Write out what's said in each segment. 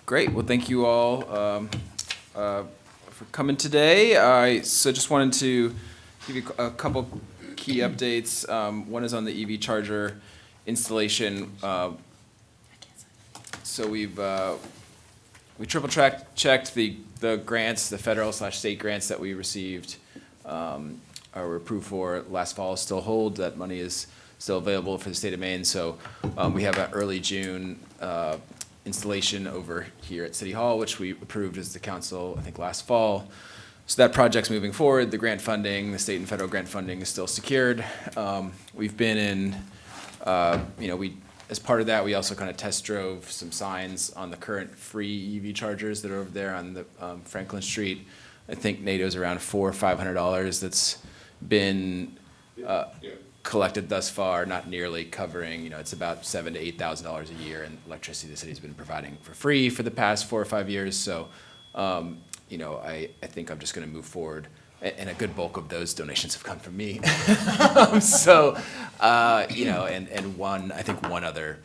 Great. Well, thank you all for coming today. I just wanted to give you a couple key updates. One is on the EV charger installation. So we triple checked the grants, the federal/state grants that we received or were approved for last fall still hold. That money is still available for the state of Maine. So we have an early June installation over here at City Hall, which we approved as the council, I think, last fall. So that project's moving forward. The grant funding, the state and federal grant funding is still secured. We've been in, as part of that, we also kind of test drove some signs on the current free EV chargers that are over there on the Franklin Street. I think NATO's around $400 or $500 that's been collected thus far, not nearly covering, it's about $7,000 to $8,000 a year in electricity the city's been providing for free for the past 4 or 5 years. So, I think I'm just going to move forward, and a good bulk of those donations have come from me. And one other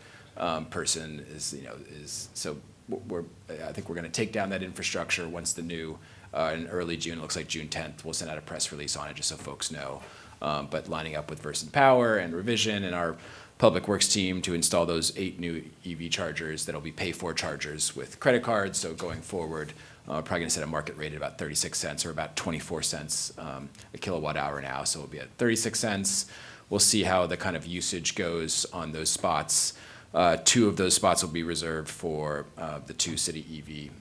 person is so I think we're going to take down that infrastructure once the new in early June. It looks like June 10th. We'll send out a press release on it just so folks know. But lining up with Versant Power and Revision and our Public Works team to install those 8 new EV chargers that'll be pay-for chargers with credit cards. So going forward, probably going to set a market rate at about 36 cents or about 24 cents a kilowatt hour now. So it'll be at 36 cents. We'll see how the kind of usage goes on those spots. 2 of those spots will be reserved for the 2 city EV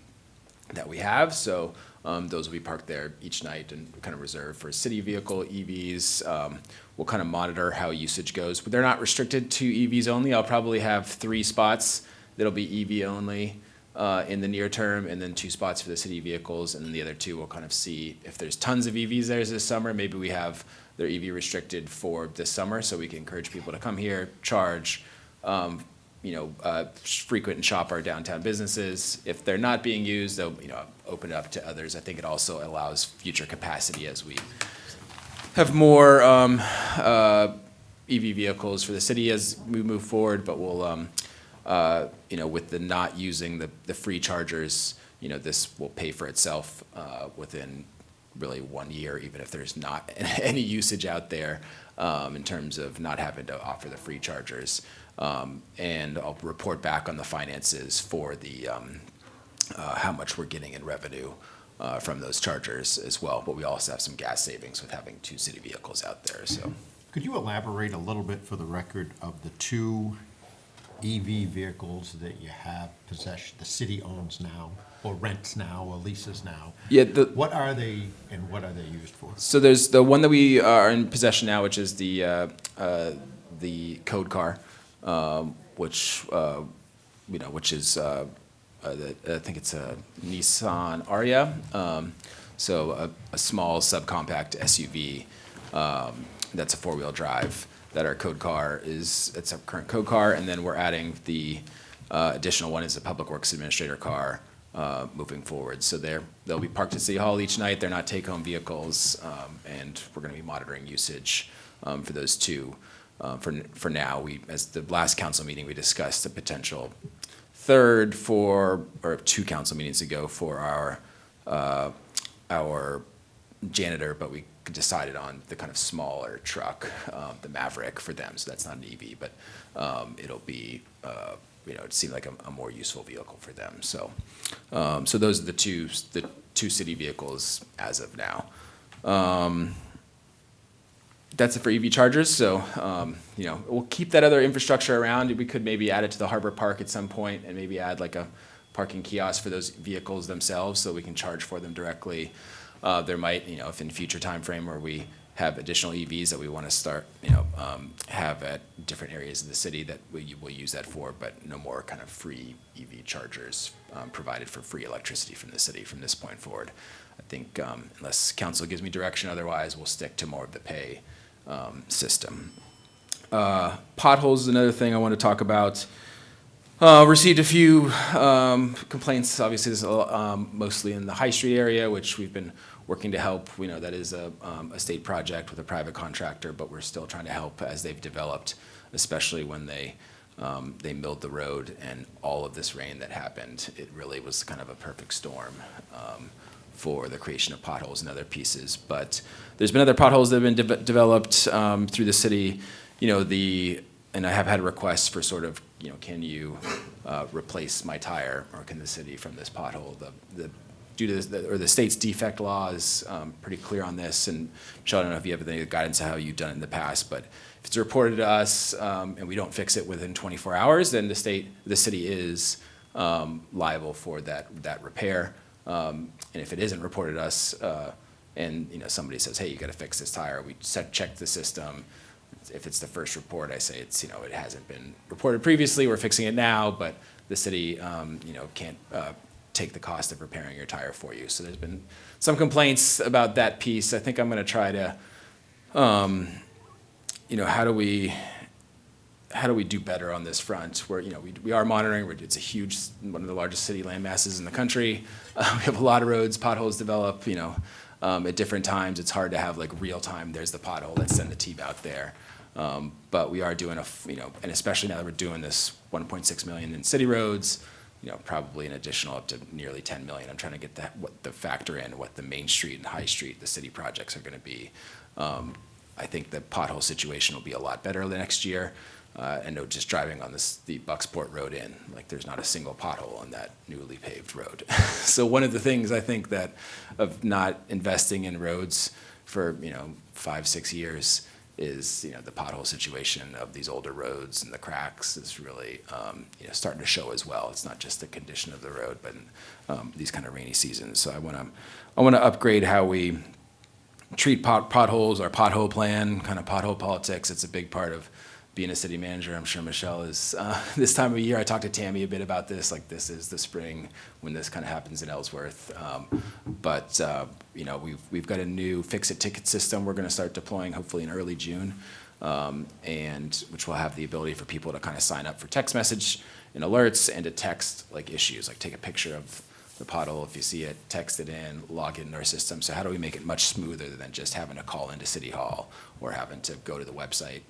that we have. So those will be parked there each night and kind of reserved for city vehicle EVs. We'll kind of monitor how usage goes, but they're not restricted to EVs only. I'll probably have 3 spots that'll be EV only in the near term, and then 2 spots for the city vehicles, and then the other 2 we'll kind of see if there's tons of EVs there this summer. Maybe we have their EV restricted for this summer, so we can encourage people to come here, charge, frequent and shop our downtown businesses. If they're not being used, they'll open it up to others. I think it also allows future capacity as we have more EV vehicles for the city as we move forward. But we'll, with the not using the free chargers, this will pay for itself within really 1 year, even if there's not any usage out there in terms of not having to offer the free chargers. And I'll report back on the finances for the how much we're getting in revenue from those chargers as well. But we also have some gas savings with having 2 city vehicles out there. So, could you elaborate a little bit for the record of the 2 EV vehicles that you have possession, the city owns now, or rents now, or leases now? Yeah. What are they, and what are they used for? So there's the one that we are in possession now, which is the code car. Which is I think it's a Nissan Ariya, so a small subcompact SUV that's a 4-wheel drive. That our code car it's our current code car, and then we're adding the additional one is a Public Works Administrator car moving forward. So they'll be parked at City Hall each night. They're not take-home vehicles, and we're going to be monitoring usage for those 2. For now, as the last council meeting, we discussed a potential 3rd or 2 council meetings ago for our janitor, but we decided on the kind of smaller truck, the Maverick for them. So that's not an EV, but it'll be, it seemed like a more useful vehicle for them. So, so those are the two city vehicles as of now. That's it for EV chargers. So, we'll keep that other infrastructure around. We could maybe add it to the Harbor Park at some point and maybe add like a parking kiosk for those vehicles themselves so we can charge for them directly. There might, if in future time frame where we have additional EVs that we want to start, have at different areas of the city that we will use that for, but no more kind of free EV chargers provided for free electricity from the city from this point forward. I think unless council gives me direction, otherwise we'll stick to more of the pay system. Potholes is another thing I want to talk about. Received a few complaints. Obviously, this is mostly in the High Street area, which we've been working to help. We know that is a state project with a private contractor, but we're still trying to help as they've developed, especially when they They milled the road, and all of this rain that happened, it really was kind of a perfect storm for the creation of potholes and other pieces. But there's been other potholes that have been developed through the city. And I have had requests for sort of, can you replace my tire, or can the city from this pothole? Due to the state's defect law is pretty clear on this. And Michelle, I don't know if you have any guidance on how you've done it in the past, but if it's reported to us and we don't fix it within 24 hours, then the city is liable for that repair. And if it isn't reported to us, and somebody says, hey, you got to fix this tire, we check the system. If it's the first report, I say it hasn't been reported previously, we're fixing it now, but the city can't take the cost of repairing your tire for you. So there's been some complaints about that piece. I think I'm going to try to, how do we do better on this front? Where we are monitoring. It's one of the largest city land masses in the country. We have a lot of roads, potholes develop. At different times, it's hard to have like real time. There's the pothole. Let's send the team out there. But we are doing and especially now that we're doing this 1.6 million in city roads, probably an additional up to nearly 10 million. I'm trying to get what the factor in what the Main Street and High Street, the city projects are going to be. I think the pothole situation will be a lot better the next year. And just driving on the Bucksport Road like there's not a single pothole on that newly paved road. So one of the things I think that of not investing in roads for 5-6 years is the pothole situation of these older roads and the cracks is really starting to show as well. It's not just the condition of the road, but these kind of rainy seasons. So I want to upgrade how we treat potholes, our pothole plan, kind of pothole politics. It's a big part of being a city manager. I'm sure Michelle is. This time of year, I talked to Tammy a bit about this. Like this is the spring when this kind of happens in Ellsworth. But we've got a new fix-it ticket system we're going to start deploying hopefully in early June, and which will have the ability for people to kind of sign up for text message and alerts and to text like issues, like take a picture of the pothole if you see it, text it in, log it into our system. So how do we make it much smoother than just having to call into City Hall or having to go to the website?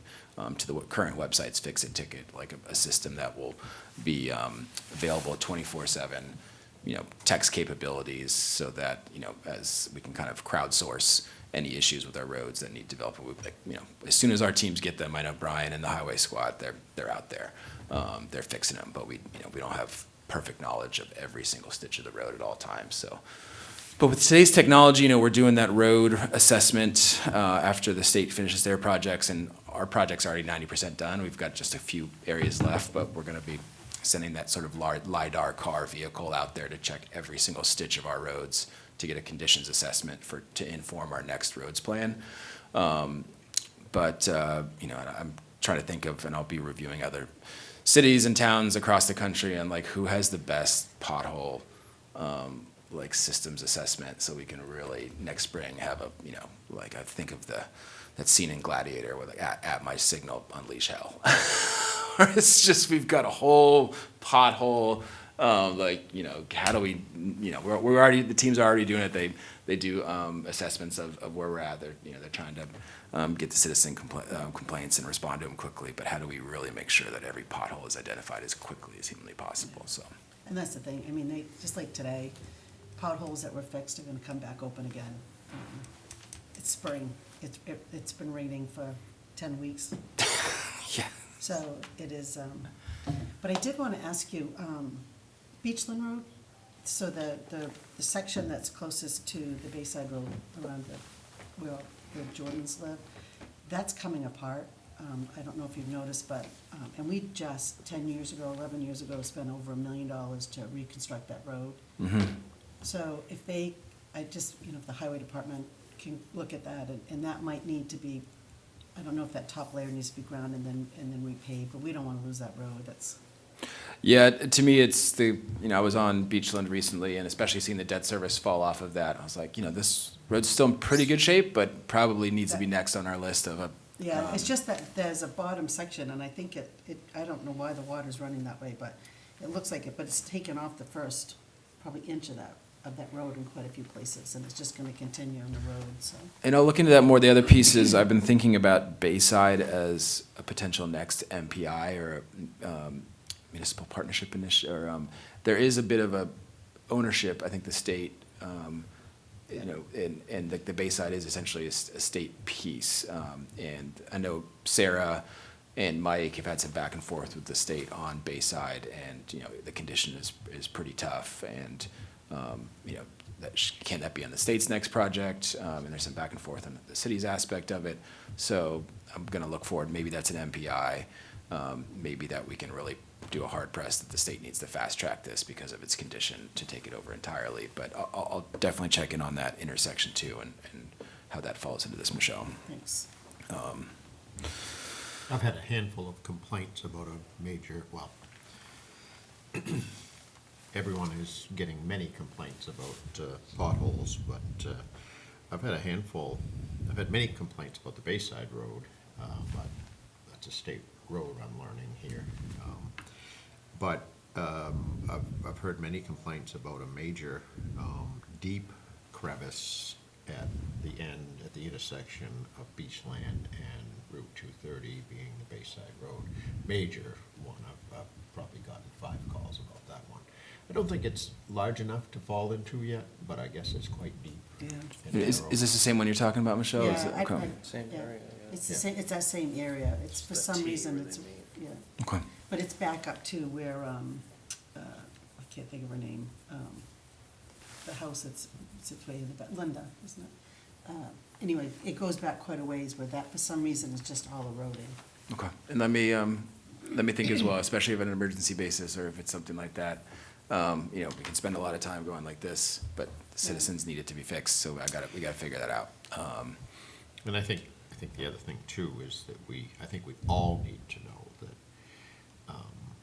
To the current website's fix-it ticket, like a system that will be available 24/7, text capabilities, so that as we can kind of crowdsource any issues with our roads that need development. As soon as our teams get them, I know Brian and the highway squad, they're out there, they're fixing them, but we don't have perfect knowledge of every single stitch of the road at all times. So. But with today's technology, we're doing that road assessment after the state finishes their projects, and our project's already 90% done. We've got just a few areas left, but we're going to be sending that sort of LiDAR car vehicle out there to check every single stitch of our roads to get a conditions assessment to inform our next roads plan. I'm trying to think of, and I'll be reviewing other cities and towns across the country and like who has the best pothole like systems assessment, so we can really next spring have I think of that scene in Gladiator where at my signal unleash hell. It's just we've got a whole pothole. How do we? We're already, the teams are already doing it. They do assessments of where we're at. They're trying to get the citizen complaints and respond to them quickly. But how do we really make sure that every pothole is identified as quickly as humanly possible? So. And that's the thing. I mean, they just like today, potholes that were fixed are going to come back open again. It's spring. It's been raining for 10 weeks. Yeah. So it is. But I did want to ask you, Beachland Road. So the section that's closest to the Bayside Road around where Jordans live, that's coming apart. I don't know if you've noticed, but and we just 10 years ago, 11 years ago, spent over $1 million to reconstruct that road. Mm-hmm. So if if the highway department can look at that, and that might need to be, I don't know if that top layer needs to be ground and then repaved, but we don't want to lose that road. That's. Yeah, to me, it's I was on Beachland recently, and especially seeing the debt service fall off of that, I was like, this road's still in pretty good shape, but probably needs to be next on our list of Yeah, it's just that there's a bottom section, and I think I don't know why the water's running that way, but it looks like it, but it's taken off the first probably inch of that of that road in quite a few places, and it's just gonna continue on the road, so. And I'll look into that more. The other pieces, I've been thinking about Bayside as a potential next MPI or municipal partnership initiative. Or there is a bit of a ownership. I think the state, and the Bayside is essentially a state piece. And I know Sarah and Mike have had some back and forth with the state on Bayside, and the condition is pretty tough. And can that be on the state's next project? And there's some back and forth on the city's aspect of it. So I'm going to look forward. Maybe that's an MPI. Maybe that we can really do a hard press that the state needs to fast track this because of its condition to take it over entirely. But I'll definitely check in on that intersection too and how that falls into this, Michelle. Thanks. I've had a handful of complaints about a major, well, everyone is getting many complaints about potholes, but I've had many complaints about the Bayside Road, but that's a state road I'm learning here. But I've heard many complaints about a major deep crevice at the end, at the intersection of Beachland and Route 230 being the Bayside Road. Major one. I've probably gotten 5 calls about that one. I don't think it's large enough to fall into yet, but I guess it's quite deep. Yeah. and Is narrow. this the same one you're talking about, Michelle? Is it- Yeah, okay. Same yeah. area, yeah. It's the Yeah. same, it's that same area. It's for The some T reason, with it's, an E. yeah. Okay. But it's back up to where, I can't think of her name, the house that's sits way in the back, Linda, isn't it? Anyway, it goes back quite a ways where that, for some reason, is just all eroding. Okay, and let me think as well, especially if on an emergency basis, or if it's something like that. We can spend a lot of time going like this, but the citizens need it to be fixed, so we gotta figure that out. And I think the other thing too is that I think we all need to know that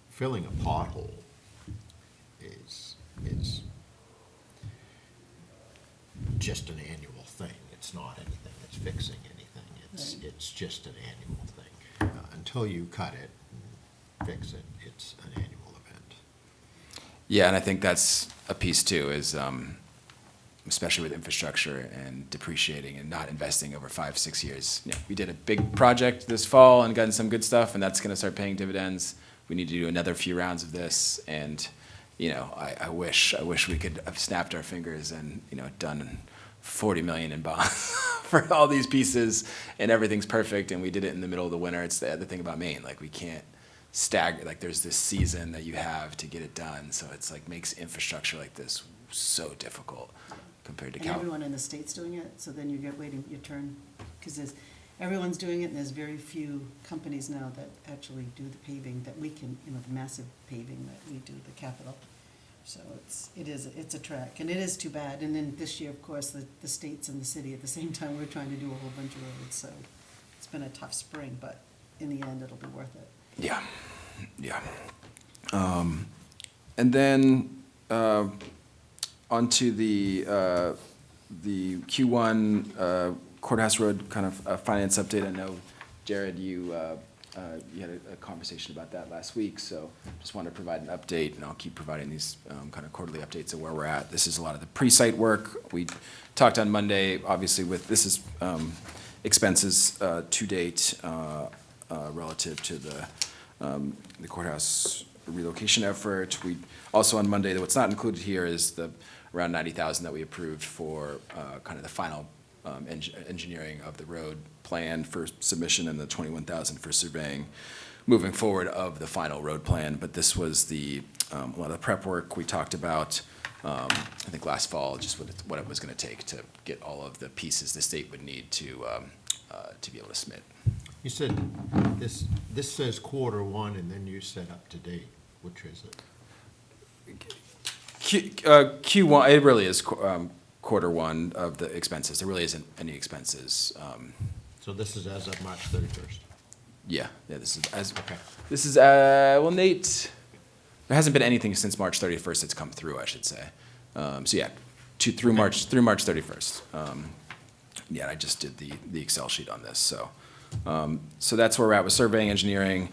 filling a pothole is just an annual thing. It's not anything that's fixing anything. Right. It's just an annual thing. Until you cut it and fix it, it's an annual event. Yeah, and I think that's a piece too, is especially with infrastructure and depreciating and not investing over 5-6 years. We did a big project this fall and gotten some good stuff, and that's gonna start paying dividends. We need to do another few rounds of this, and I wish we could have snapped our fingers and done 40 million in bonds for all these pieces, and everything's perfect, and we did it in the middle of the winter. It's the other thing about Maine, like we can't stagger, like there's this season that you have to get it done, so it's like makes infrastructure like this so difficult compared to And everyone in the state's doing it, so then you get waiting your turn, because everyone's doing it, and there's very few companies now that actually do the paving that we can, the massive paving that we do, the capital. So it's a track, and it is too bad. And then this year, of course, the states and the city at the same time, we're trying to do a whole bunch of roads, so it's been a tough spring, but in the end, it'll be worth it. Yeah. And then onto the Q1 Courthouse Road kind of finance update. I know, Jared, you had a conversation about that last week, so just wanted to provide an update, and I'll keep providing these kind of quarterly updates of where we're at. This is a lot of the pre-site work. We talked on Monday, obviously, this is expenses to date relative to the courthouse relocation effort. We also on Monday, what's not included here is the around 90,000 that we approved for kind of the final engineering of the road plan for submission and the 21,000 for surveying moving forward of the final road plan. But this was a lot of the prep work we talked about, I think last fall, just what it was going to take to get all of the pieces the state would need to be able to submit. You said this says Q1, and then you said up to date. Which is it? Q1, it really is Q1 of the expenses. There really isn't any expenses. So this is as of March 31st? Yeah, this Okay. is, well, Nate, there hasn't been anything since March 31st that's come through, I should say. So yeah, through March 31st. Yeah, I just did the Excel sheet on this, so. So that's where we're at with surveying engineering,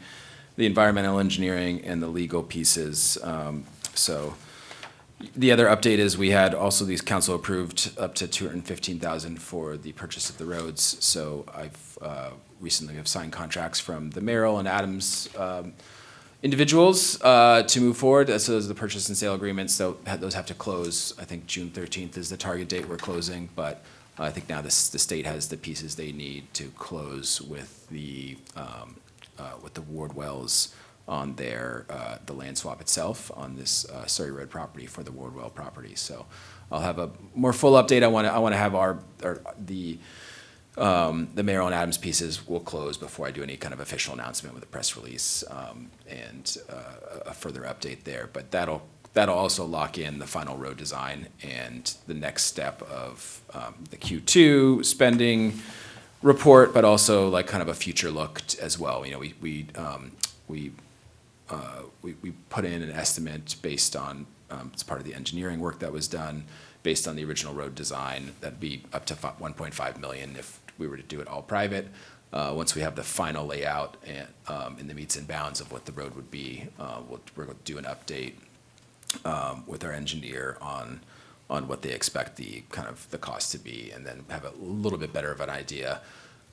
the environmental engineering, and the legal pieces. So The other update is we had also these council approved up to 215,000 for the purchase of the roads. So I've recently have signed contracts from the Merrill and Adams individuals to move forward. So those are the purchase and sale agreements. So those have to close. I think June 13th is the target date we're closing, but I think now the state has the pieces they need to close with the Wardwells on their, the land swap itself on this Surrey Road property for the Wardwell property. So I'll have a more full update. I want to have the Merrill and Adams pieces will close before I do any kind of official announcement with a press release and a further update there. But that'll also lock in the final road design and the next step of the Q2 spending report, but also like kind of a future look as well. You know, we put in an estimate based on, it's part of the engineering work that was done, based on the original road design. That'd be up to 1.5 million if we were to do it all private. Once we have the final layout and in the meets and bounds of what the road would be, we're going to do an update with our engineer on what they expect the kind of the cost to be, and then have a little bit better of an idea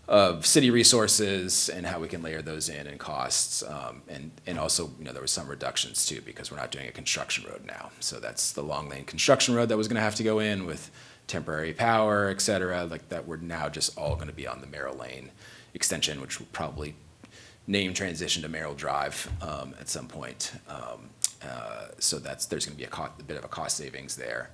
of city resources and how we can layer those in and costs. And also, you know, there was some reductions too, because we're not doing a construction road now. So that's the long lane construction road that was gonna have to go in with temporary power, et cetera, like that. We're now just all gonna be on the Merrill Lane extension, which will probably name transition to Merrill Drive at some point. So there's gonna be a bit of a cost savings there.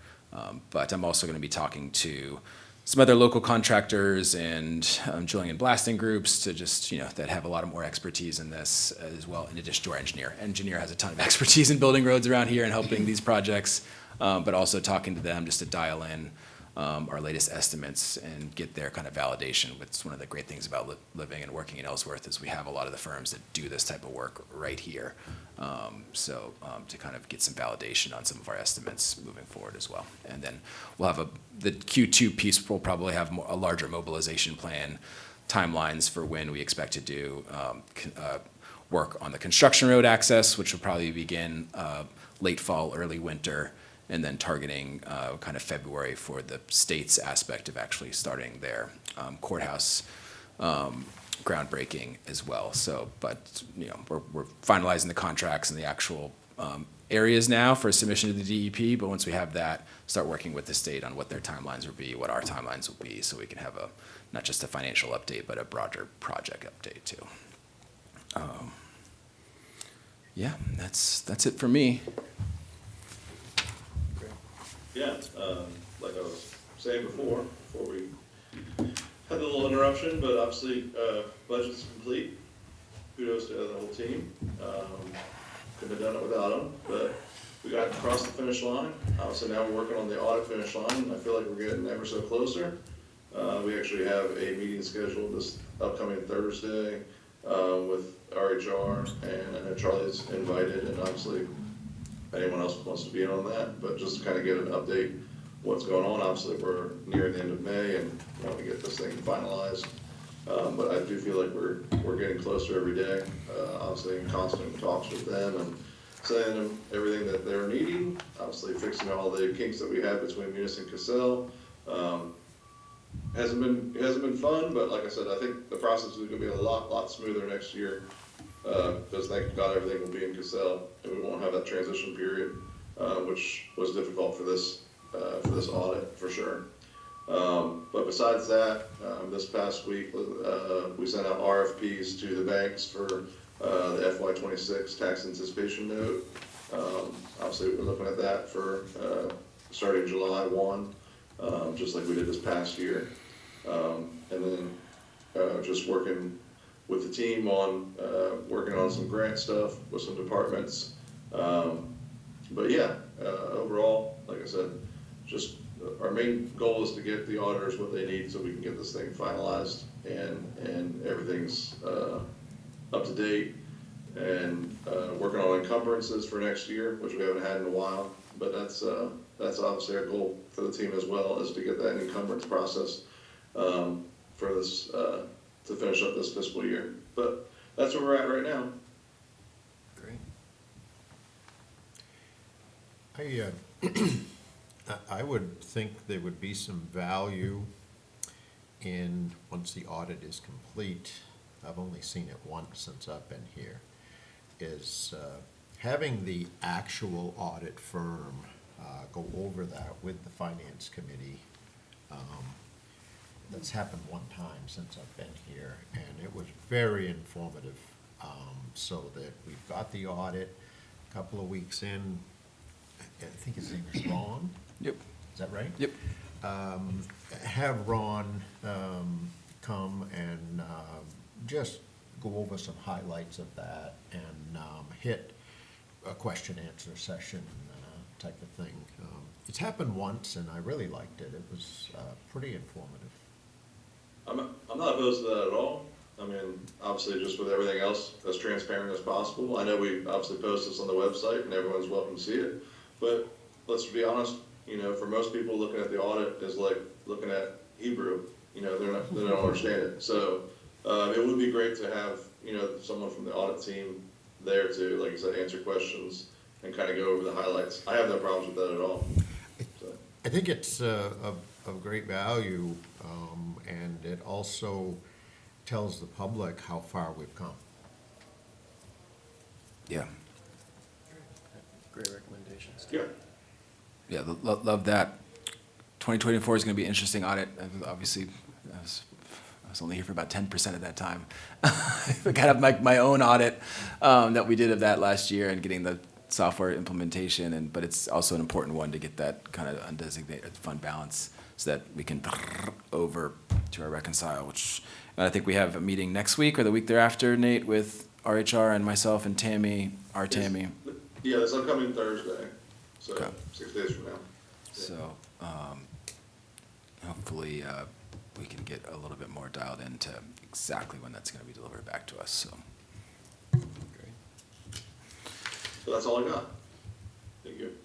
But I'm also gonna be talking to some other local contractors and drilling and blasting groups to just, you know, that have a lot of more expertise in this as well, in addition to our engineer. Engineer has a ton of expertise in building roads around here and helping these projects, but also talking to them just to dial in our latest estimates and get their kind of validation. It's one of the great things about living and working in Ellsworth is we have a lot of the firms that do this type of work right here. So to kind of get some validation on some of our estimates moving forward as well. And then we'll have the Q2 piece will probably have a larger mobilization plan, timelines for when we expect to do work on the construction road access, which will probably begin late fall, early winter, and then targeting kind of February for the state's aspect of actually starting their courthouse groundbreaking as well. So, but, you know, we're finalizing the contracts and the actual areas now for submission to the DEP, but once we have that, start working with the state on what their timelines will be, what our timelines will be, so we can have not just a financial update, but a broader project update too. Yeah, that's it for me. Yeah, like I was saying before we had the little interruption, but obviously, budget's complete. Kudos to the whole team. Couldn't have done it without them, but we got across the finish line. Obviously, now we're working on the audit finish line, and I feel like we're getting ever so closer. We actually have a meeting scheduled this upcoming Thursday, with RHR, and I know Charlie's invited, and obviously, anyone else wants to be in on that, but just to kind of get an update what's going on. Obviously, we're near the end of May and want to get this thing finalized. But I do feel like we're getting closer every day. Obviously, in constant talks with them and sending them everything that they're needing. Obviously, fixing all the kinks that we have between Munis and Cassell. Hasn't been fun, but like I said, I think the process is going to be a lot smoother next year. Because thank God everything will be in Cassell, and we won't have that transition period, which was difficult for this audit for sure. But besides that, this past week we sent out RFPs to the banks for the FY26 tax anticipation note. Obviously, we're looking at that for starting July 1, just like we did this past year, and then just working with the team on working on some grant stuff with some departments. But yeah, overall, like I said, just our main goal is to get the auditors what they need so we can get this thing finalized and everything's up to date, and working on encumbrances for next year, which we haven't had in a while. But that's obviously our goal for the team as well, is to get that encumbrance process for this to finish up this fiscal year. But that's where we're at right now. Great. I would think there would be some value in, once the audit is complete, I've only seen it once since I've been here, is having the actual audit firm go over that with the finance committee. That's happened one time since I've been here, and it was very informative, so that we've got the audit, a couple of weeks in, I think his name is Ron, Yep, is that right? yep. Have Ron come and just go over some highlights of that and hit a question-answer session type of thing. It's happened once, and I really liked it. It was pretty informative. I'm not opposed to that at all. I mean, obviously, just with everything else, as transparent as possible. I know we obviously post this on the website, and everyone's welcome to see it. But let's be honest, for most people, looking at the audit is like looking at Hebrew. They don't understand it. So it would be great to have someone from the audit team there to, like I said, answer questions and kind of go over the highlights. I have no problems with that at all. So. I think it's of great value, and it also tells the public how far we've come. Yeah, Great recommendations. Yeah. yeah, love that. 2024 is going to be an interesting audit. Obviously, I was only here for about 10% of that time. I kind of my own audit that we did of that last year and getting the software implementation, but it's also an important one to get that kind of undesignated fund balance so that we can over to our reconcile, which and I think we have a meeting next week or the week thereafter, Nate, with RHR and myself and Tammy, our Tammy. Yeah, this upcoming Thursday, so Okay. 6 days from now. So hopefully we can get a little bit more dialed into exactly when that's going to be delivered back to us. So Great. So that's all I got. Thank you.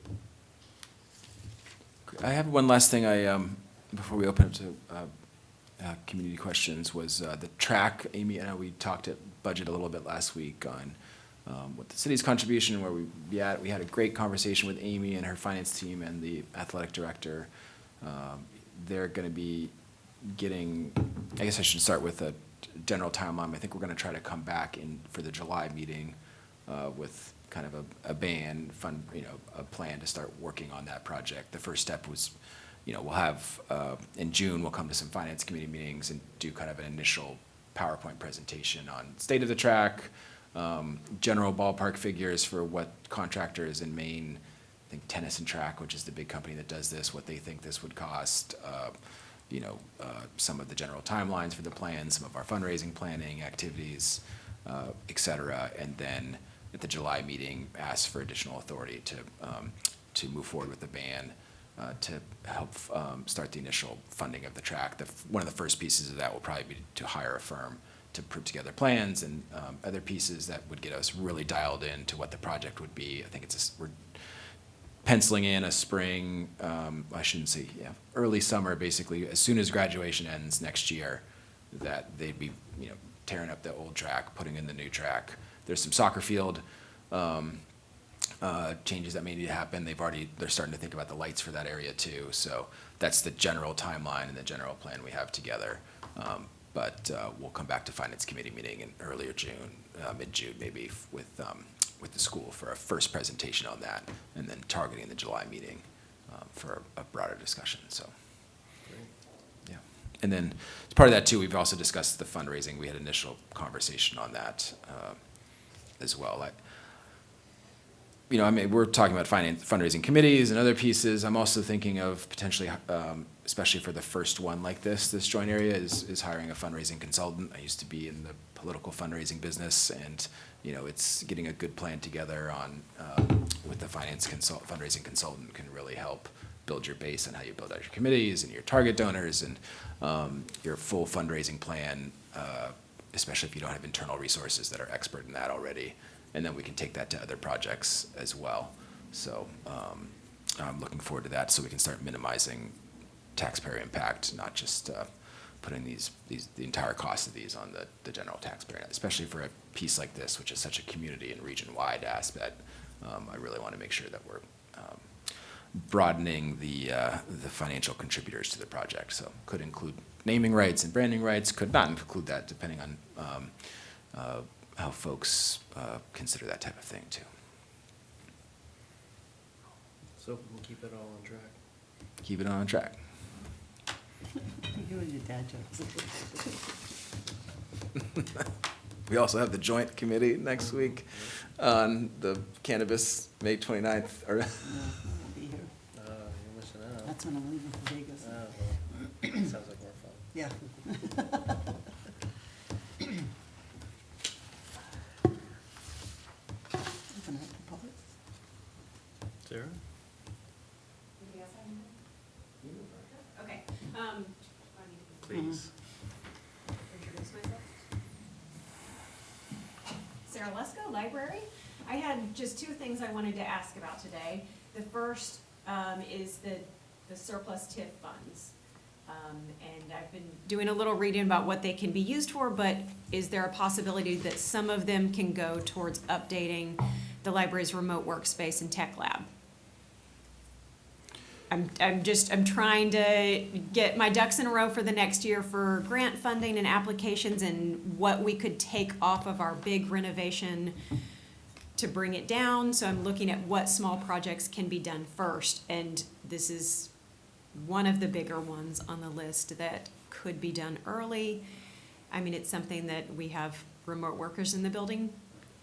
I have one last thing before we open up to community questions was the track. Amy, I know we talked at budget a little bit last week on what the city's contribution, where we had a great conversation with Amy and her finance team and the athletic director. They're going to be getting, I guess I should start with a general timeline. I think we're going to try to come back in for the July meeting with kind of a ban fund, a plan to start working on that project. The first step was, we'll have, in June, we'll come to some finance committee meetings and do kind of an initial PowerPoint presentation on state of the track, general ballpark figures for what contractors in Maine, I think Tennyson Track, which is the big company that does this, what they think this would cost, some of the general timelines for the plan, some of our fundraising planning activities, et cetera. And then at the July meeting, ask for additional authority to move forward with the ban to help start the initial funding of the track. One of the first pieces of that will probably be to hire a firm to put together plans, and other pieces that would get us really dialed in to what the project would be. I think we're penciling in a spring, I shouldn't say, early summer, basically, as soon as graduation ends next year, that they'd be, tearing up the old track, putting in the new track. There's some soccer field changes that may need to happen. They're starting to think about the lights for that area too. So that's the general timeline and the general plan we have together. But we'll come back to finance committee meeting in earlier June, mid-June maybe, with the school for a first presentation on that, and then targeting the July meeting for a broader discussion. So, yeah. And then as part of that too, we've also discussed the fundraising. We had initial conversation on that as well. We're talking about fundraising committees and other pieces. I'm also thinking of potentially, especially for the first one like this joint area, is hiring a fundraising consultant. I used to be in the political fundraising business, and it's getting a good plan together on with the fundraising consultant can really help build your base and how you build out your committees and your target donors and your full fundraising plan, especially if you don't have internal resources that are expert in that already. And then we can take that to other projects as well. So I'm looking forward to that, so we can start minimizing taxpayer impact, not just putting the entire cost of these on the general taxpayer, especially for a piece like this, which is such a community and region-wide aspect. I really want to make sure that we're broadening the financial contributors to the project. So could include naming rights and branding rights, could not include that, depending on how folks consider that type of thing too. So we'll keep it all on track. Keep it on track. You and your dad jokes. We also have the joint committee next week on the cannabis, May 29th, or No, I won't be here. You're missing out. That's when I'm leaving for Vegas. Well, sounds like more fun. Yeah. Open up the public. Sarah? Anybody else have anything? Okay, I need to Please. introduce myself. Sarah Lesko, library. I had just two things I wanted to ask about today. The first is the surplus TIF funds. And I've been doing a little reading about what they can be used for, but is there a possibility that some of them can go towards updating the library's remote workspace and tech lab? I'm trying to get my ducks in a row for the next year for grant funding and applications and what we could take off of our big renovation to bring it down. So I'm looking at what small projects can be done first. And this is one of the bigger ones on the list that could be done early. I mean, it's something that we have remote workers in the building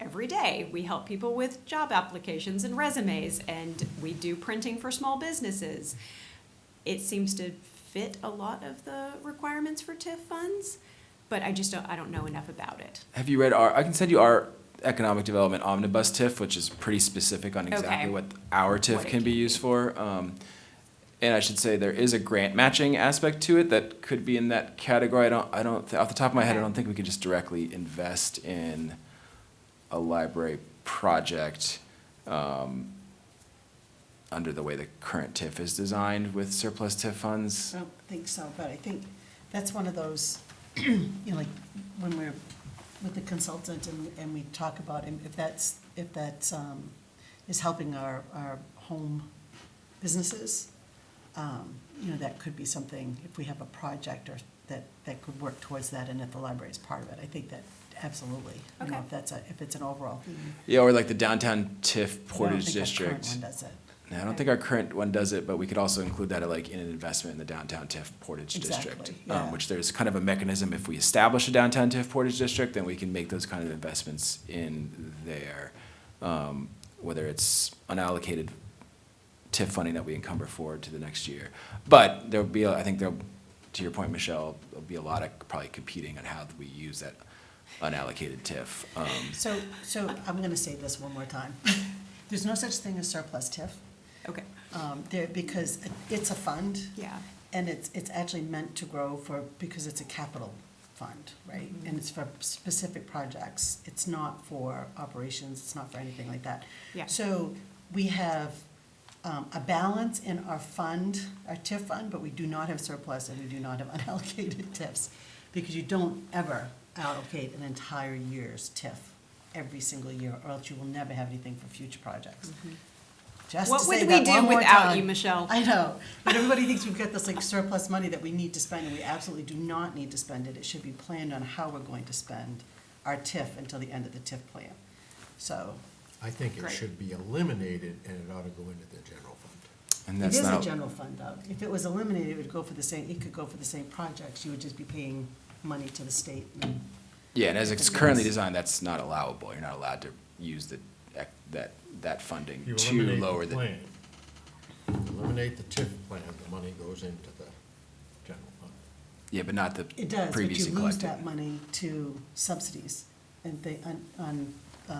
every day. We help people with job applications and resumes, and we do printing for small businesses. It seems to fit a lot of the requirements for TIF funds, but I don't know enough about it. have you read I can send you our economic development omnibus TIF, which is pretty specific on exactly Okay. what our TIF What it can be can used be. for. And I should say there is a grant matching aspect to it that could be in that category. I don't, off the top of my head, I Okay. don't think we could just directly invest in a library project under the way the current TIF is designed with surplus TIF funds. I don't think so, but I think that's one of those, you know, like, when we're with the consultant and we talk about if that's is helping our home businesses, you know, that could be something, if we have a project or that could work towards that, and if the library is part of it, I think that absolutely, you know, Okay. if it's an overall theme. Yeah, or like the downtown TIF I don't Portage think our current District. one does it. No, I don't think our current one does it, but we could also include that like in an investment in the downtown TIF Portage District. Exactly, yeah. Which there's kind of a mechanism, if we establish a downtown TIF Portage District, then we can make those kind of investments in there. Whether it's unallocated TIF funding that we encumber forward to the next year. But there'll be, I think there'll, to your point, Michelle, there'll be a lot of probably competing on how we use that unallocated TIF. So I'm gonna say this one more time. There's no such thing as surplus TIF. Okay, Because it's a fund. yeah. And it's actually meant to grow because it's a capital fund, right? Mm-hmm. And it's for specific projects. It's not for operations, it's not for anything like that. Yeah. So we have a balance in our fund, our TIF fund, but we do not have surplus and we do not have unallocated TIFs. Because you don't ever allocate an entire year's TIF every single year, or else you will never have anything for future projects. Just What to would say we that do one more without time. you, Michelle? I know, but everybody thinks we've got this like surplus money that we need to spend, and we absolutely do not need to spend it. It should be planned on how we're going to spend our TIF until the end of the TIF plan. So, I think it Great. should be eliminated and it ought to go into the general fund. And it that's is a not, general fund, though. If it was eliminated, it would go for the same, it could go for the same projects. You would just be paying money to the state. And yeah, and as it's Different currently things. designed, that's not allowable. You're not allowed to use that funding You to eliminate lower the the. plan. Eliminate the TIF plan, the money goes into the general fund. Yeah, but not the It does, but previously you lose collected. that money to subsidies and on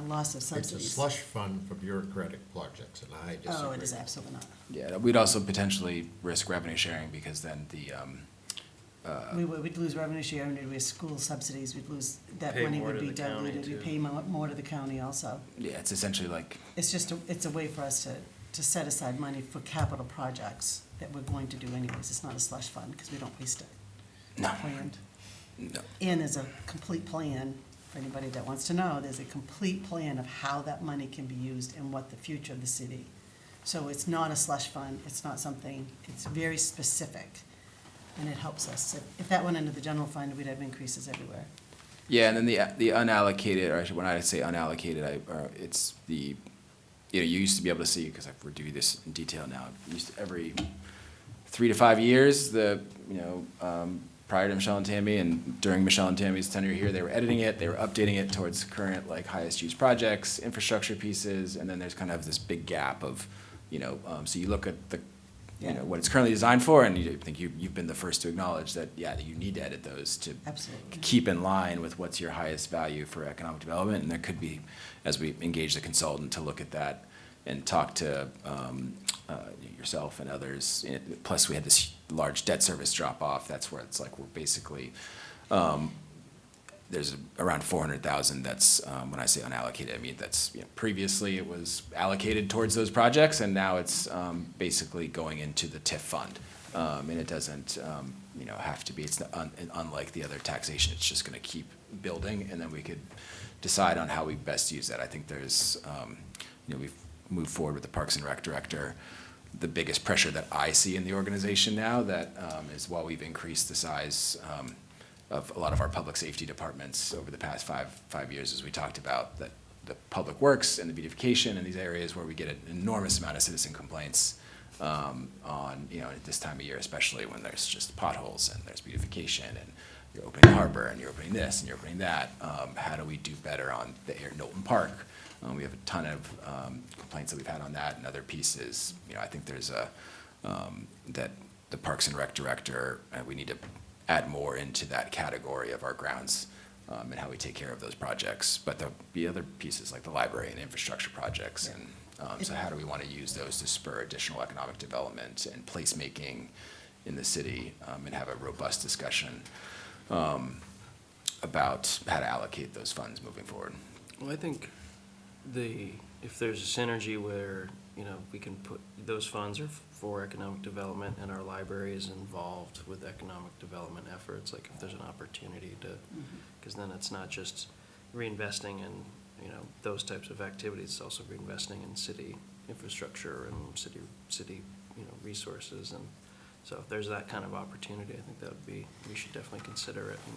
loss of It's a subsidies. slush fund for bureaucratic projects, and I disagree. Oh, it is absolutely not. Yeah, we'd also potentially risk revenue sharing because then the, We'd lose revenue sharing, we'd lose school subsidies, we'd lose, that Pay money more would to be the county, diluted, we too. pay more to the county also. yeah, it's essentially like, It's just, it's a way for us to set aside money for capital projects that we're going to do anyways. It's not a slush fund, because we don't waste it. It's No. planned. no. And there's a complete plan for anybody that wants to know, there's a complete plan of how that money can be used and what the future of the city. So it's not a slush fund, it's not something, it's very specific, and it helps us. If that went into the general fund, we'd have increases everywhere. Yeah, and then the unallocated, or actually, when I say unallocated, it's the, you used to be able to see, because we're doing this in detail now, every 3 to 5 years, prior to Michelle and Tammy, and during Michelle and Tammy's tenure here, they were editing it, they were updating it towards current, highest use projects, infrastructure pieces, and then there's kind of this big gap of, so you look at what it's currently designed for, and you think you've been the first to acknowledge that, that you need to edit those to Absolutely. keep in line with what's your highest value for economic development, and there could be, as we engage the consultant to look at that and talk to yourself and others. Plus, we had this large debt service drop off. That's where it's we're basically, there's around 400,000 that's, when I say unallocated, I mean that's, previously it was allocated towards those projects, and now it's basically going into the TIF fund. And it doesn't, have to be, it's unlike the other taxation, it's just gonna keep building, and then we could decide on how we best use that. I think there's, we've moved forward with the Parks and Rec director. The biggest pressure that I see in the organization now that is while we've increased the size of a lot of our public safety departments over the past five years, as we talked about, that the public works and the beautification and these areas where we get an enormous amount of citizen complaints on, at this time of year, especially when there's just potholes and there's beautification and you're opening the harbor and you're opening this and you're opening that. How do we do better on the Knowlton Park? We have a ton of complaints that we've had on that and other pieces. I think there's that the Parks and Rec director, we need to add more into that category of our grounds and how we take care of those projects. But there'll be other pieces like the library and infrastructure projects. And so how do we want to use those to spur additional economic development and placemaking in the city and have a robust discussion about how to allocate those funds moving forward? Well, I think if there's a synergy where, we can put, those funds are for economic development and our library is involved with economic development efforts, if there's an opportunity to, because then it's not just reinvesting in, those types of activities, it's also reinvesting in city infrastructure and city, resources. And so if there's that kind of opportunity, I think we should definitely consider it. And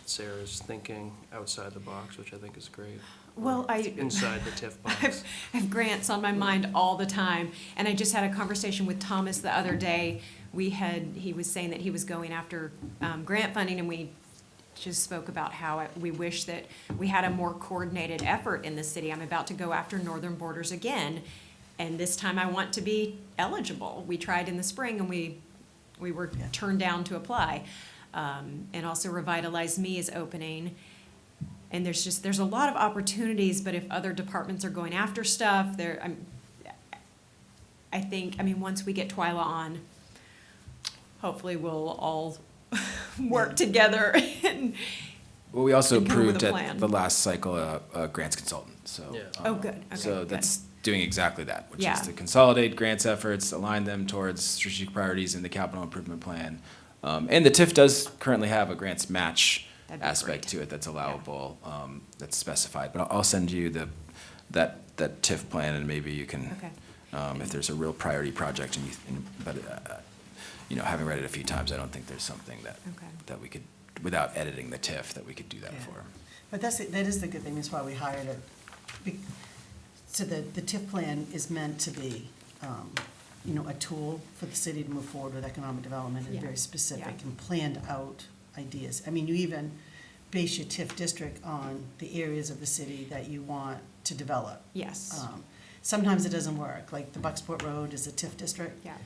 Sarah's thinking outside the box, which I think is great. Well, Inside the TIF box. I have grants on my mind all the time, and I just had a conversation with Thomas the other day. He was saying that he was going after grant funding, and we just spoke about how we wish that we had a more coordinated effort in the city. I'm about to go after Northern Borders again, and this time I want to be eligible. We tried in the spring, and we were turned down to apply. And also Revitalize Me is opening. And there's a lot of opportunities, but if other departments are going after stuff, I think, once we get Twyla on, hopefully we'll all work together and Well, we also and come up with approved a at plan. the last cycle a grants consultant, so. Yeah. Oh, good. Okay, So good. that's doing exactly that, which Yeah. is to consolidate grants efforts, align them towards strategic priorities in the capital improvement plan. And the TIF does currently have a grants match That'd be aspect great. to it that's allowable, that's specified. But I'll send you that TIF plan, and maybe you can, Okay. if there's a real priority project, but having read it a few times, I don't think there's something Okay. that we could, without editing the TIF, that we could do that Yeah. for. But that is the good thing, that's why we hired it. So the TIF plan is meant to be, a tool for the city to move forward with economic development and Yeah. very specific Yeah. and planned out ideas. You even base your TIF district on the areas of the city that you want to develop. Yes. Sometimes it doesn't work, like the Bucksport Road is a TIF district. Yeah.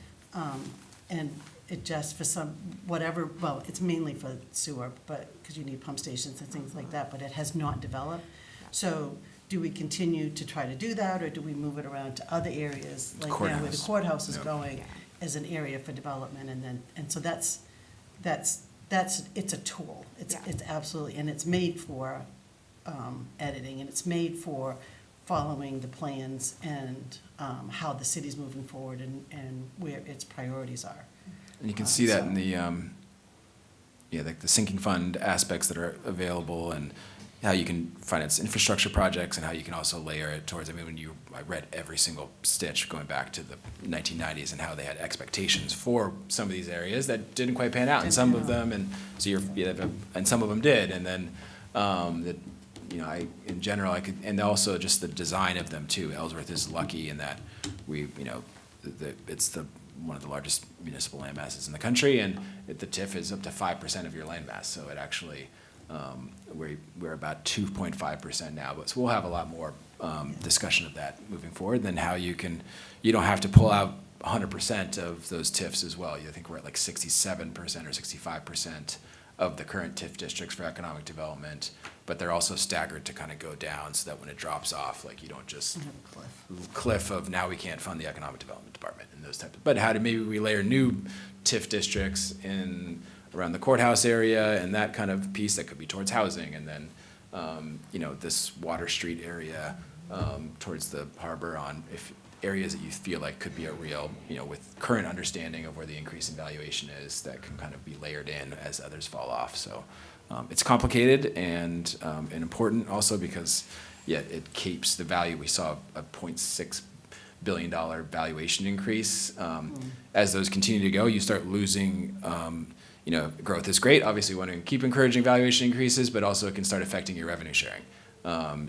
And it just, for well, it's mainly for sewer, because you need pump stations and things like that, but it has not developed. So do we continue to try to do that, or do we move it around to other areas? Like now where the Courthouse. courthouse is Yep. going Yeah. as an area for development, and so that's, it's a tool. It's Yeah. absolutely, and it's made for editing, and it's made for following the plans and how the city's moving forward and where its priorities are. And you can see that So- in the, like the sinking fund aspects that are available, and how you can finance infrastructure projects and how you can also layer it towards, I mean, I read every single stitch going back to the 1990s and how they had expectations for some of these areas that didn't quite pan out, and some of them, and so and some of them did, and then, in general, and also just the design of them too. Ellsworth is lucky in that it's one of the largest municipal land masses in the country, and the TIF is up to 5% of your land mass, so it actually, we're about 2.5% now, but so we'll have a lot more discussion of that moving forward, than how you don't have to pull out 100% of those TIFs as well. I think we're at like 67% or 65% of the current TIF districts for economic development, but they're also staggered to kind of go down so that when it drops off, like you don't just cliff of now we can't fund the economic development department and those types of, but how to maybe we layer new TIF districts in around the courthouse area and that kind of piece that could be towards housing, and then, this Water Street area, towards the harbor if areas that you feel like could be a real, with current understanding of where the increase in valuation is, that can kind of be layered in as others fall off. So it's complicated and important also because, it keeps the value. We saw a $0.6 billion valuation increase. As those continue to go, you start losing, growth is great. Obviously, we want to keep encouraging valuation increases, but also it can start affecting your revenue sharing.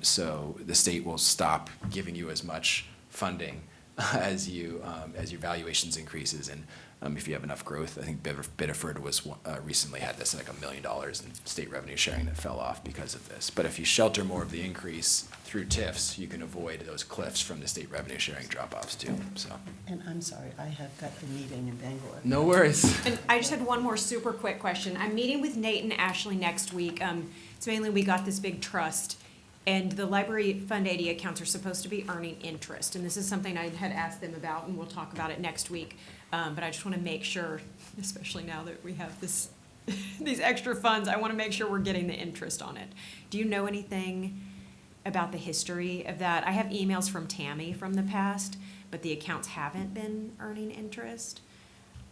So the state will stop giving you as much funding as your valuations increases, and if you have enough growth. I think Biddeford was recently had this like $1 million in state revenue sharing that fell off because of this. But if you shelter more of the increase through TIFs, you can avoid those cliffs from the state revenue sharing drop-offs too. So And I'm sorry, I have got a meeting in Bangor. no worries. And I just had one more super quick question. I'm meeting with Nate and Ashley next week. It's mainly we got this big trust, and the library Fund 80 accounts are supposed to be earning interest. And this is something I had asked them about, and we'll talk about it next week. But I just want to make sure, especially now that we have these extra funds, I want to make sure we're getting the interest on it. Do you know anything about the history of that? I have emails from Tammy from the past, but the accounts haven't been earning interest.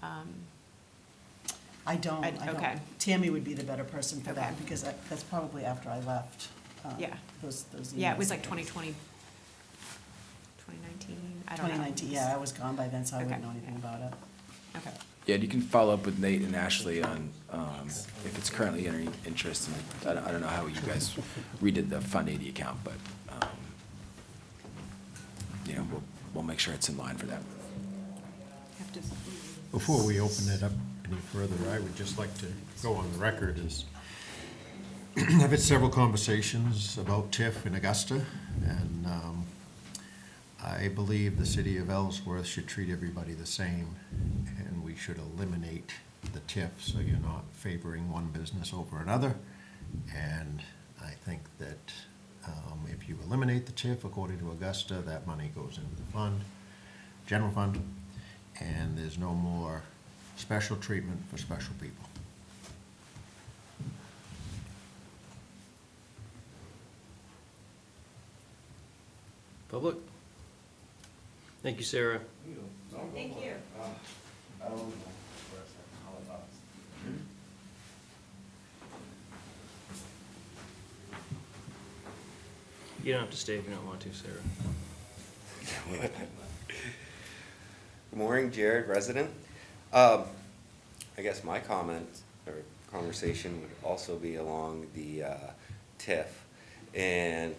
I don't. Okay. Tammy would be the better person for that, Okay. because that's probably after I left. Yeah. Those Yeah, it was emails. like 2020, 2019, I don't know. 2019, yeah, I was gone by then, so I wouldn't Okay. know anything about it. Okay. Yeah, you can follow up with Nate and Ashley on if it's currently entering interest. And I don't know how you guys redid the Fund 80 account, but we'll make sure it's in line for that. Have to- Before we open it up any further, I would just like to go on the record as I've had several conversations about TIF in Augusta, and I believe the city of Ellsworth should treat everybody the same, and we should eliminate the TIF so you're not favoring one business over another. And I think that if you eliminate the TIF according to Augusta, that money goes into the fund, general fund, and there's no more special treatment for special people. Public? Thank you, Sarah. Thank you. You don't have to stay if you don't want to, Sarah. Good morning, Jared, resident. I guess my comment or conversation would also be along the TIF and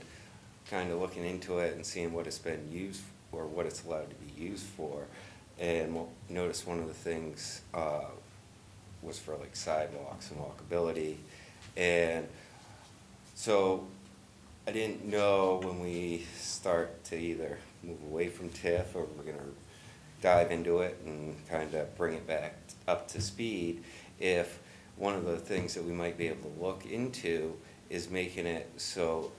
kind of looking into it and seeing what it's been used or what it's allowed to be used for. And notice one of the things was for like sidewalks and walkability. And so I didn't know when we start to either move away from TIF or we're gonna dive into it and kind of bring it back up to speed, if one of the things that we might be able to look into is making it so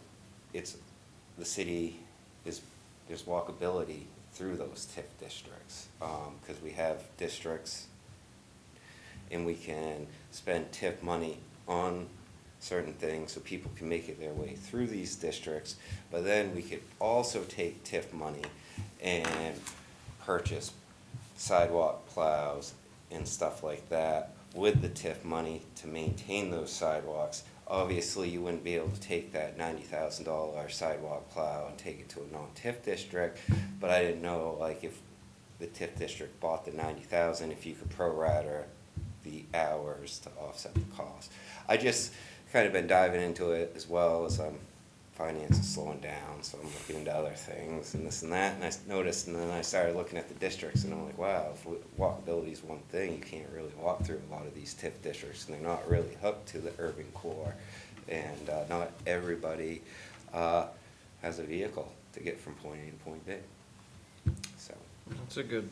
the city there's walkability through those TIF districts. Because we have districts and we can spend TIF money on certain things so people can make it their way through these districts, but then we could also take TIF money and purchase sidewalk plows and stuff like that with the TIF money to maintain those sidewalks obviously you wouldn't be able to take that $90,000 sidewalk plow and take it to a non-TIF district, but I didn't know, like, if the TIF district bought the 90,000, if you could pro-rata the hours to offset the cost. I just kind of been diving into it as well as finance is slowing down, so I'm looking into other things and this and that, and I noticed, and then I started looking at the districts, and I'm like, wow, if walkability is one thing, you can't really walk through a lot of these TIF districts, and they're not really hooked to the urban core, and not everybody has a vehicle to get from point A to point B. So, That's a good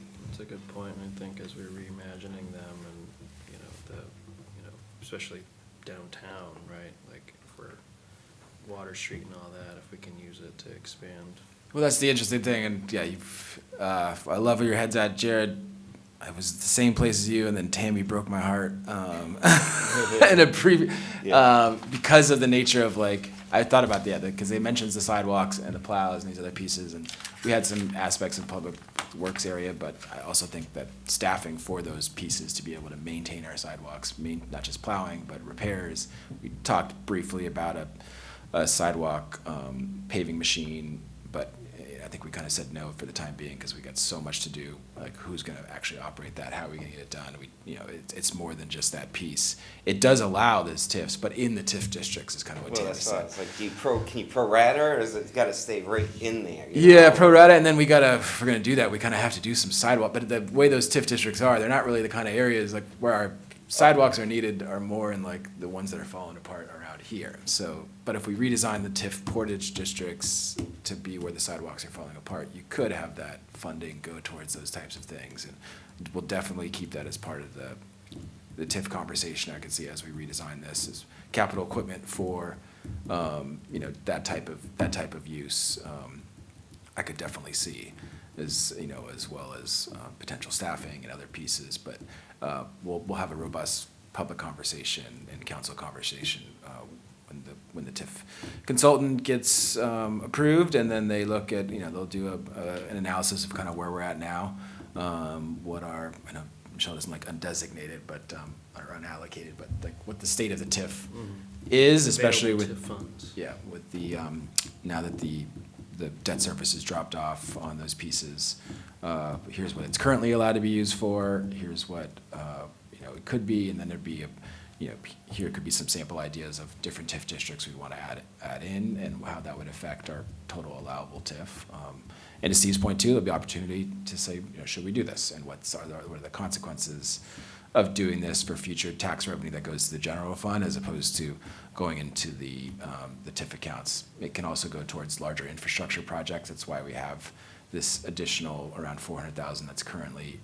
point, I think, as we're reimagining them and, especially downtown, right? Like, if we're Water Street and all that, if we can use it to expand. Well, that's the interesting thing, and yeah, I love where your head's at, Jared. I was at the same place as you, and then Tammy broke my heart in a because of the nature of, like, I thought about because they mentions the sidewalks and the plows and these other pieces, and we had some aspects of public works area, but I also think that staffing for those pieces to be able to maintain our sidewalks, not just plowing, but repairs. We talked briefly about a sidewalk paving machine, but I think we kind of said no for the time being because we got so much to do. Like, who's going to actually operate that? How are we going to get it done? It's more than just that piece. It does allow this TIFs, but in the TIF districts is kind of what well, Tammy that's said. why it's like, can you pro-rata, or is it got to stay right in there? Yeah, pro rata, and then if we're gonna do that, we kind of have to do some sidewalk. But the way those TIF districts are, they're not really the kind of areas like where our sidewalks are needed. Are more in like the ones that are falling apart around here. So, but if we redesign the TIF portage districts to be where the sidewalks are falling apart, you could have that funding go towards those types of things, and we'll definitely keep that as part of the TIF conversation. I can see as we redesign this as capital equipment for that type of use. I could definitely see as well as potential staffing and other pieces, but we'll have a robust public conversation and council conversation when the TIF consultant gets approved, and then they look at they'll do an analysis of kind of where we're at now, I know Michelle doesn't like undesignated, but or unallocated, but like what the state of the TIF is, especially Available with TIF funds. yeah, with the now that the debt service has dropped off on those pieces. Here's what it's currently allowed to be used for. Here's what it could be, and then there'd be here could be some sample ideas of different TIF districts we want to add in, and how that would affect our total allowable TIF. And to Steve's point too, there'll be opportunity to say, should we do this, and what are the consequences of doing this for future tax revenue that goes to the general fund as opposed to going into the TIF accounts. It can also go towards larger infrastructure projects. That's why we have this additional around $400,000 that's currently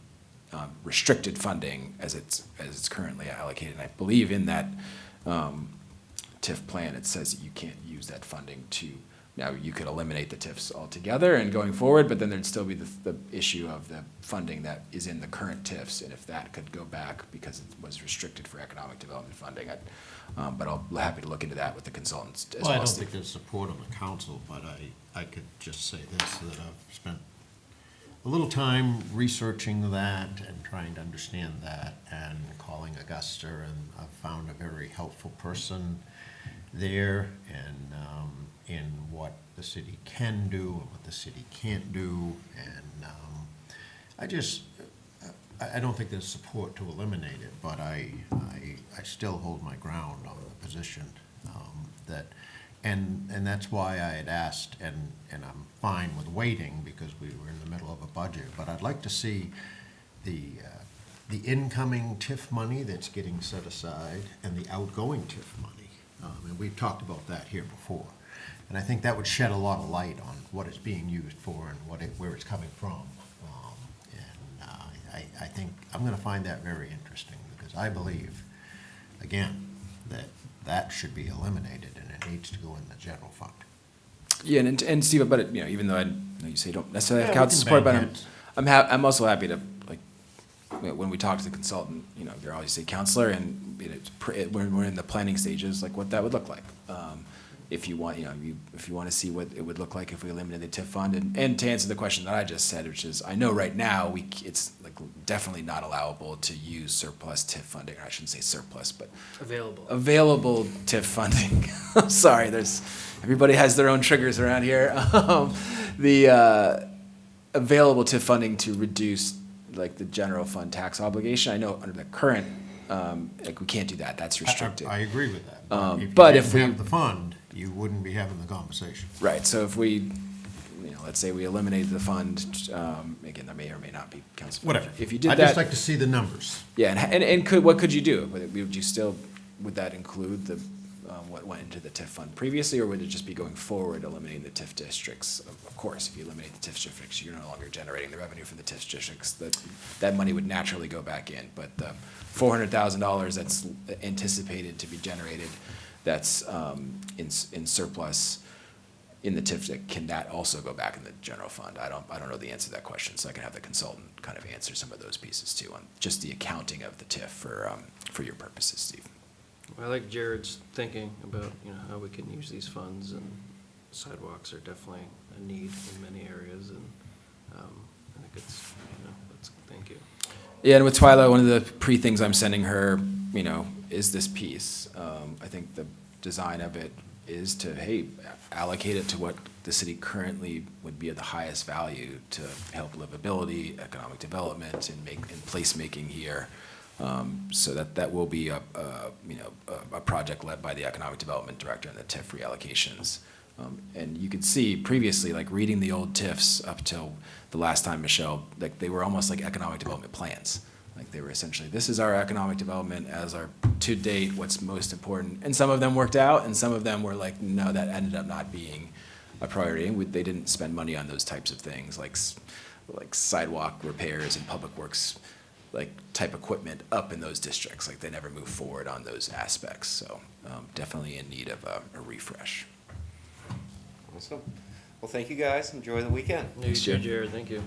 restricted funding as it's currently allocated. And I believe in that TIF plan, it says that you can't use that funding to. Now, you could eliminate the TIFs altogether and going forward, but then there'd still be the issue of the funding that is in the current TIFs, and if that could go back because it was restricted for economic development funding. But I'll be happy to look into that with the consultants as well. Well, I don't Steve. think there's support on the council, but I could just say this, that I've spent a little time researching that and trying to understand that and calling Augusta, and I've found a very helpful person there, and in what the city can do and what the city can't do, and I don't think there's support to eliminate it, but I still hold my ground on the position and that's why I had asked, and I'm fine with waiting because we were in the middle of a budget, but I'd like to see the incoming TIF money that's getting set aside and the outgoing TIF money. And we've talked about that here before. And I think that would shed a lot of light on what it's being used for and where it's coming from. I think I'm going to find that very interesting because I believe, again, that should be eliminated and it needs to go in the general fund. Yeah, and Steve, but even though I know you say you don't necessarily have Yeah, we council can support, but bang I'm also happy to, like, when we talk to the consultant, they're always say counselor, and when we're in the planning stages, like what that would look like. If you want, if you want to see what it would look like if we eliminated the TIF fund, and to answer the question that I just said, which is, I know right now it's like definitely not allowable to use surplus TIF funding, or I shouldn't say surplus, but Available. TIF funding. I'm sorry, everybody has their own triggers around here. The available TIF funding to reduce like the general fund tax obligation. I know under the current, like we can't do that. That's restricted. I agree with that. But If if you we- didn't have the fund, you wouldn't be having the conversation. Right, so if we, let's say we eliminated the fund, again, there may or may not be council. Whatever. If you did I'd just that, like to see the numbers. yeah, what could you do? Would that include what went into the TIF fund previously, or would it just be going forward eliminating the TIF districts? Of course, if you eliminate the TIF districts, you're no longer generating the revenue from the TIF districts. That money would naturally go back in. But the $400,000 that's anticipated to be generated, that's in surplus in the TIF, can that also go back in the general fund? I don't know the answer to that question, so I can have the consultant kind of answer some of those pieces too, on just the accounting of the TIF for your purposes, Steve. I like Jared's thinking about, how we can use these funds, and sidewalks are definitely a need in many areas, and I think thank you. Yeah, and with Twyla, one of the things I'm sending her, is this piece. I think the design of it is to, hey, allocate it to what the city currently would be of the highest value to help livability, economic development, and placemaking here. So that will be a project led by the economic development director and the TIF reallocations. And you could see previously, like reading the old TIFs up till the last time, Michelle, like they were almost like economic development plans. Like they were essentially, this is our economic development as our to date, what's most important. And some of them worked out, and some of them were like, no, that ended up not being a priority. And they didn't spend money on those types of things, like sidewalk repairs and public works, like type equipment up in those districts. Like they never moved forward on those aspects. So definitely in need of a refresh. Awesome. Well, thank you guys. Enjoy the weekend. You Thanks, too, Jared. Jared, thank you.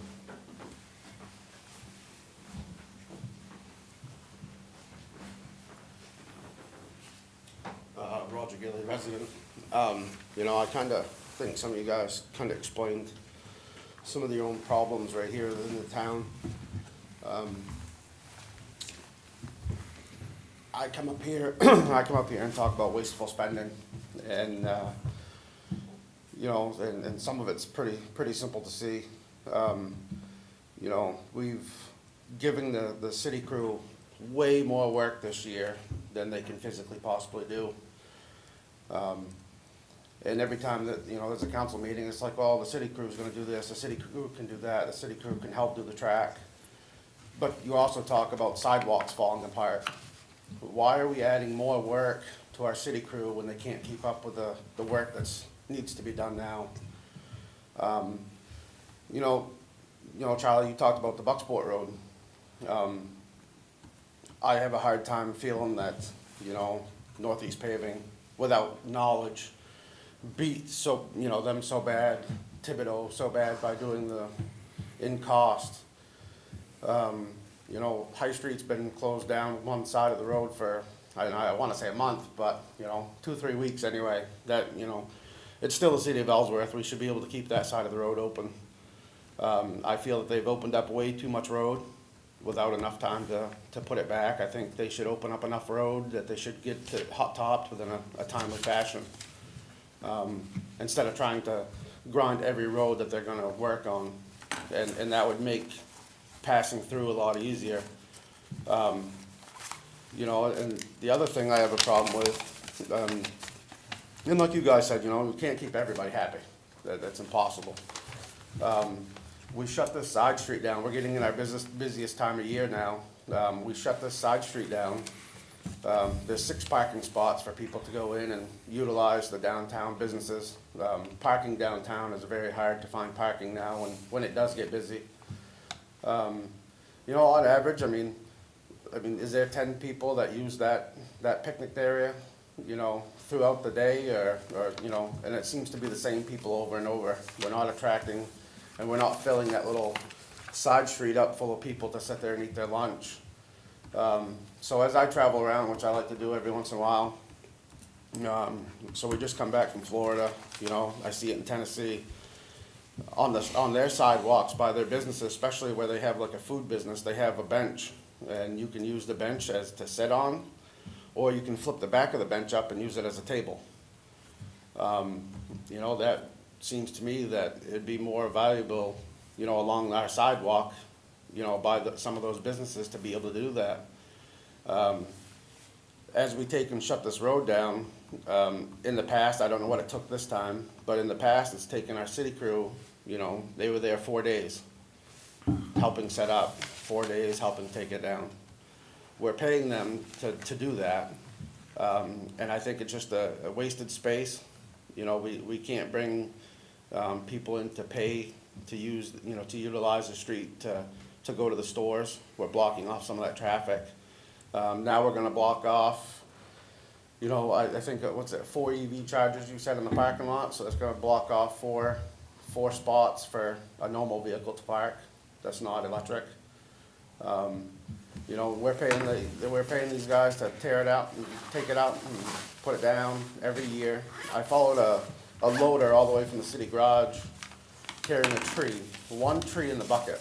Roger Gilly, resident. I kind of think some of you guys kind of explained some of your own problems right here in the town. I come up here and talk about wasteful spending, and and some of it's pretty simple to see. We've given the city crew way more work this year than they can physically possibly do. And every time that, there's a council meeting, it's like, well, the city crew's gonna do this, the city crew can do that, the city crew can help do the track. But you also talk about sidewalks falling apart. Why are we adding more work to our city crew when they can't keep up with the work needs to be done now? Charlie, you talked about the Bucksport Road. I have a hard time feeling that, Northeast Paving, without knowledge, beat them so bad, Thibodeau so bad by doing in cost. High Street's been closed down one side of the road for, I want to say a month, but, 2-3 weeks anyway. That, it's still the city of Ellsworth. We should be able to keep that side of the road open. I feel that they've opened up way too much road without enough time to put it back. I think they should open up enough road that they should get to hot topped within a timely fashion. Instead of trying to grind every road that they're gonna work on, and that would make passing through a lot easier. And the other thing I have a problem with, and like you guys said, we can't keep everybody happy. That's impossible. We shut this side street down. We're getting in our busiest time of year now. We shut this side street down. There's 6 parking spots for people to go in and utilize the downtown businesses. Parking downtown is very hard to find parking now when it does get busy. On average, is there 10 people that use that picnic area, throughout the day, or and it seems to be the same people over and over. We're not attracting, and we're not filling that little side street up full of people to sit there and eat their lunch. So as I travel around, which I like to do every once in a while, so we just come back from Florida, I see it in Tennessee. on their sidewalks by their businesses, especially where they have like a food business, they have a bench. And you can use the bench as to sit on, or you can flip the back of the bench up and use it as a table. You know, that seems to me that it'd be more valuable, you know, along our sidewalk, you know, by some of those businesses to be able to do that. As we take and shut this road down, in the past, I don't know what it took this time, but in the past, it's taken our city crew, you know, they were there 4 days, helping set up, 4 days helping take it down. We're paying them to do that, and I think it's just a wasted space. You know, we can't bring people in to pay to use, you know, to utilize the street to go to the stores. We're blocking off some of that traffic. Now we're gonna block off, you know, I think, what's it, 4 EV chargers you said in the parking lot, so it's gonna block off four spots for a normal vehicle to park that's not electric. You know, we're paying these guys to tear it out and take it out and put it down every year. I followed a loader all the way from the city garage carrying a tree, one tree in the bucket.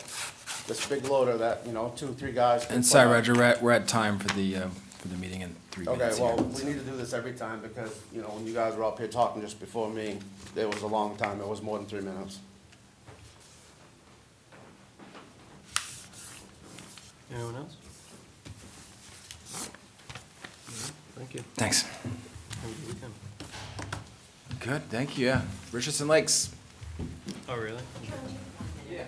This big loader that, you know, 2, 3 guys can And put sorry, up. Roger, we're at time for the meeting in 3 Okay, minutes well, here. we need to do this every time because, you know, when you guys were up here talking just before me, it was a long time. It was more than 3 minutes. Anyone else? Thank you. Thanks. Have a good weekend. Good, thank you, yeah. Richardson Lakes. Oh, really? Yeah.